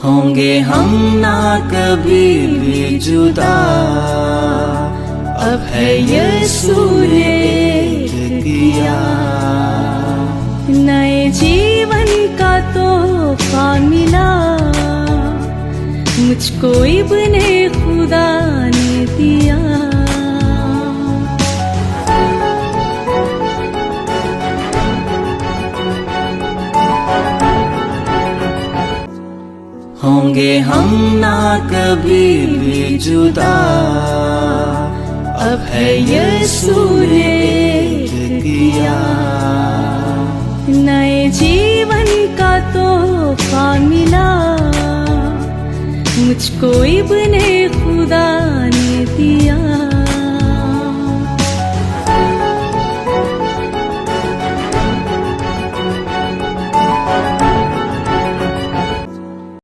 होंगे हम ना कभी भी जुदा, अब है यीशु ने एक किया। नए जीवन का तोहफा मिला, मुझको इब्ने खुदा ने दिया। होंगे हम ना कभी भी जुदा, अब है यीशु ने एक किया। नए जीवन का तोहफा मिला, मुझको इब्ने खुदा ने दिया।